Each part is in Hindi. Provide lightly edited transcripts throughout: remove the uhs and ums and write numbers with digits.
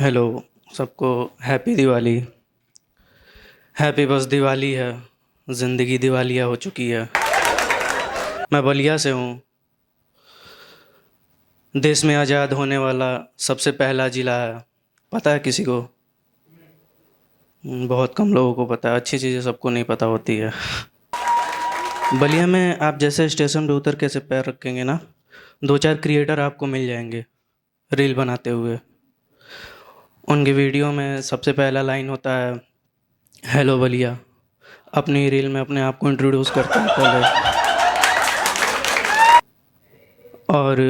हेलो सबको। हैप्पी दिवाली। हैप्पी बस दिवाली है। ज़िंदगी दिवालिया हो चुकी है। मैं बलिया से हूँ। देश में आज़ाद होने वाला सबसे पहला ज़िला है। पता है किसी को? बहुत कम लोगों को पता है। अच्छी चीज़ें सबको नहीं पता होती है। बलिया में आप जैसे स्टेशन पे उतर के ऐसे पैर रखेंगे ना, दो चार क्रिएटर आपको मिल जाएंगे रील बनाते हुए। उनकी वीडियो में सबसे पहला लाइन होता है, हेलो बलिया। अपनी रील में अपने आप को इंट्रोड्यूस करते हैं पहले, और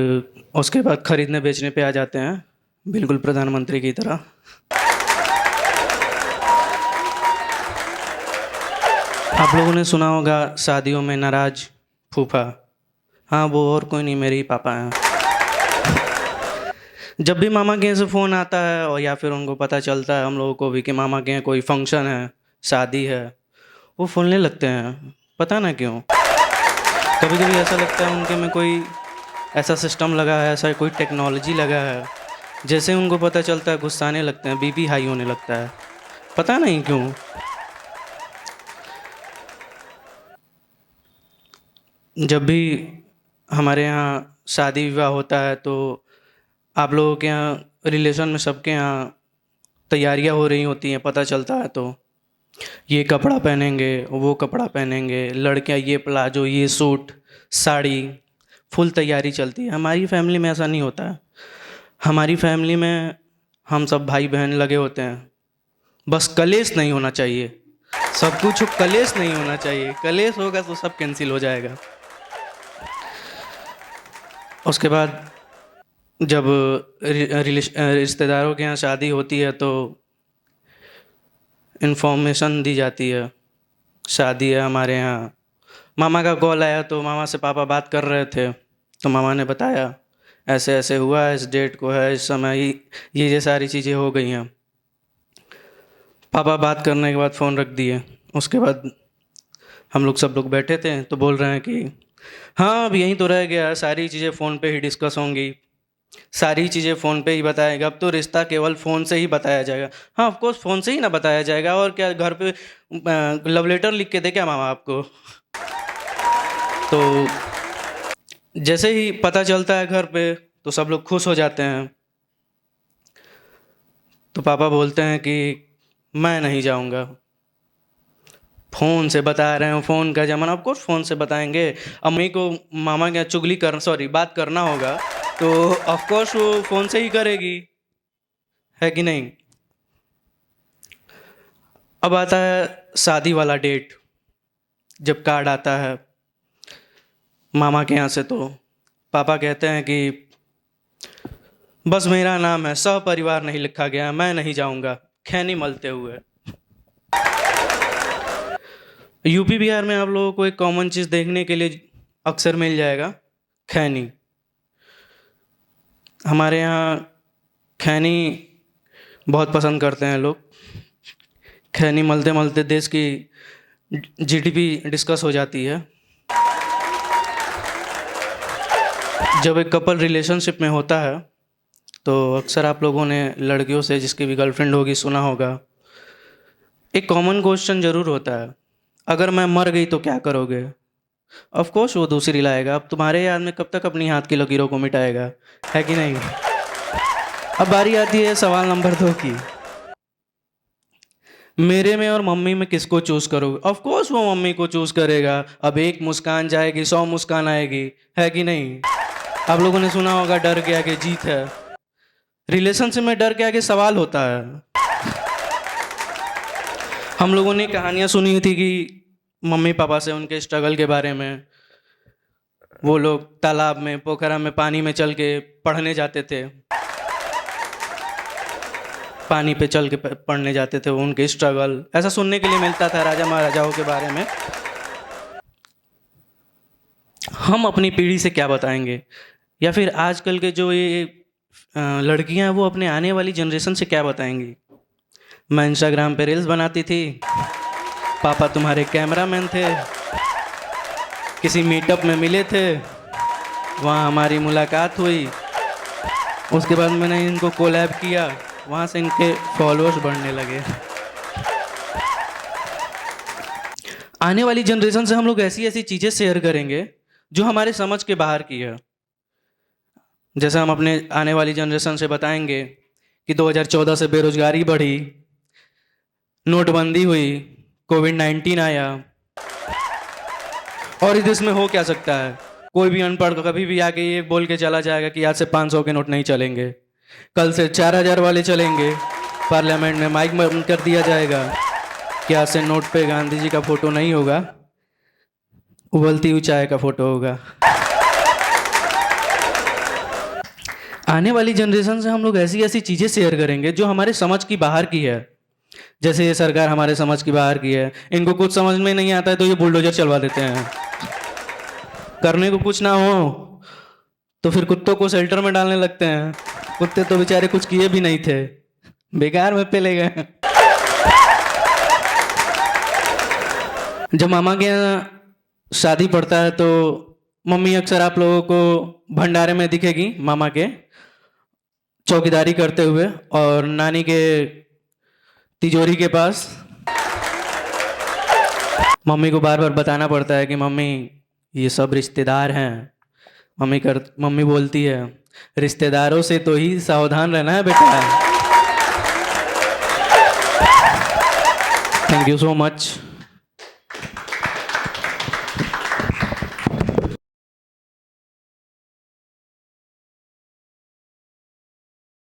उसके बाद खरीदने बेचने पे आ जाते हैं, बिल्कुल प्रधानमंत्री की तरह। आप लोगों ने सुना होगा शादियों में नाराज फूफा। हाँ, वो और कोई नहीं, मेरे ही पापा हैं। जब भी मामा के यहाँ से फ़ोन आता है और या फिर उनको पता चलता है हम लोगों को भी कि मामा के यहाँ कोई फंक्शन है, शादी है, वो फूलने लगते हैं। पता ना क्यों। कभी कभी ऐसा लगता है उनके में कोई ऐसा सिस्टम लगा है, ऐसा कोई टेक्नोलॉजी लगा है, जैसे उनको पता चलता है गुस्साने लगते हैं, बीपी हाई होने लगता है। पता नहीं क्यों। जब भी हमारे यहाँ शादी विवाह होता है तो आप लोगों के यहाँ रिलेशन में सबके यहाँ तैयारियां हो रही होती हैं, पता चलता है तो ये कपड़ा पहनेंगे, वो कपड़ा पहनेंगे, लड़कियां ये प्लाजो, ये सूट, साड़ी, फुल तैयारी चलती है। हमारी फैमिली में ऐसा नहीं होता है। हमारी फैमिली में हम सब भाई बहन लगे होते हैं, बस कलेश नहीं होना चाहिए। सब कुछ कलेश नहीं होना चाहिए। कलेश होगा तो सब कैंसिल हो जाएगा। उसके बाद जब रिश्तेदारों के यहाँ शादी होती है तो इन्फॉर्मेशन दी जाती है, शादी है हमारे यहाँ। मामा का कॉल आया तो मामा से पापा बात कर रहे थे, तो मामा ने बताया ऐसे ऐसे हुआ है, इस डेट को है, इस समय ये सारी चीज़ें हो गई हैं। पापा बात करने के बाद फ़ोन रख दिए। उसके बाद हम लोग सब लोग बैठे थे तो बोल रहे हैं कि हाँ, अब यहीं तो रह गया, सारी चीज़ें फ़ोन पे ही डिस्कस होंगी, सारी चीज़ें फ़ोन पे ही बताएगा। अब तो रिश्ता केवल फ़ोन से ही बताया जाएगा। हाँ, ऑफ कोर्स फ़ोन से ही ना बताया जाएगा, और क्या घर पे लव लेटर लिख के दे क्या मामा आपको? तो जैसे ही पता चलता है घर पे तो सब लोग खुश हो जाते हैं। तो पापा बोलते हैं कि मैं नहीं जाऊंगा। फ़ोन से बता रहे हैं, फ़ोन का ज़माना, ऑफ कोर्स फ़ोन से बताएंगे। अम्मी को मामा के यहाँ चुगली कर सॉरी बात करना होगा तो ऑफ कोर्स वो फ़ोन से ही करेगी, है कि नहीं? अब आता है शादी वाला डेट। जब कार्ड आता है मामा के यहाँ से तो पापा कहते हैं कि बस मेरा नाम है, सपरिवार नहीं लिखा गया, मैं नहीं जाऊंगा। खैनी मलते हुए। यूपी बिहार में आप लोगों को एक कॉमन चीज़ देखने के लिए अक्सर मिल जाएगा, खैनी। हमारे यहाँ खैनी बहुत पसंद करते हैं लोग। खैनी मलते मलते देश की जीडीपी डिस्कस हो जाती है। जब एक कपल रिलेशनशिप में होता है तो अक्सर आप लोगों ने लड़कियों से, जिसकी भी गर्लफ्रेंड होगी, सुना होगा, एक कॉमन क्वेश्चन ज़रूर होता है, अगर मैं मर गई तो क्या करोगे? ऑफ कोर्स वो दूसरी लाएगा। अब तुम्हारे याद में कब तक अपनी हाथ की लकीरों को मिटाएगा, है कि नहीं? अब बारी आती है सवाल नंबर 2 की, मेरे में और मम्मी में किसको चूज करोगे? ऑफ कोर्स वो मम्मी को चूज करेगा। अब एक मुस्कान जाएगी 100 मुस्कान आएगी, है कि नहीं? आप लोगों ने सुना होगा, डर के आगे जीत है। रिलेशनशिप में डर के आगे सवाल होता है। हम लोगों ने कहानियां सुनी थी कि मम्मी पापा से उनके स्ट्रगल के बारे में। वो लोग तालाब में, पोखरा में, पानी में चल के पढ़ने जाते थे, पानी पे चल के पढ़ने जाते थे। उनके स्ट्रगल ऐसा सुनने के लिए मिलता था राजा महाराजाओं के बारे में। हम अपनी पीढ़ी से क्या बताएंगे, या फिर आजकल के जो ये लड़कियां हैं वो अपने आने वाली जनरेशन से क्या बताएंगी? मैं इंस्टाग्राम पे रील्स बनाती थी, पापा तुम्हारे कैमरामैन थे, किसी मीटअप में मिले थे, वहाँ हमारी मुलाकात हुई, उसके बाद मैंने इनको कोलैब किया, वहाँ से इनके फॉलोअर्स बढ़ने लगे। आने वाली जनरेशन से हम लोग ऐसी ऐसी चीज़ें शेयर करेंगे जो हमारे समझ के बाहर की है। जैसे हम अपने आने वाली जनरेशन से बताएंगे कि 2014 से बेरोजगारी बढ़ी, नोटबंदी हुई, कोविड-19 आया, और इस देश में हो क्या सकता है? कोई भी अनपढ़ कभी भी आके ये बोल के चला जाएगा कि आज से 500 के नोट नहीं चलेंगे, कल से 4000 वाले चलेंगे। पार्लियामेंट में माइक बंद कर दिया जाएगा कि आज से नोट पे गांधी जी का फोटो नहीं होगा, उबलती हुई चाय का फोटो होगा। आने वाली जनरेशन से हम लोग ऐसी ऐसी चीज़ें शेयर करेंगे जो हमारे समझ की बाहर की है। जैसे ये सरकार हमारे समझ की बाहर की है, इनको कुछ समझ में नहीं आता है तो ये बुलडोजर चलवा देते हैं। करने को कुछ ना हो तो फिर कुत्तों को शेल्टर में डालने लगते हैं। कुत्ते तो बेचारे कुछ किए भी नहीं थे, बेकार में पेले गए। जब मामा के यहाँ शादी पड़ता है तो मम्मी अक्सर आप लोगों को भंडारे में दिखेगी मामा के चौकीदारी करते हुए, और नानी के तिजोरी के पास। मम्मी को बार बार बताना पड़ता है कि मम्मी ये सब रिश्तेदार हैं। मम्मी बोलती है, रिश्तेदारों से तो ही सावधान रहना है बेटा। Thank you so much.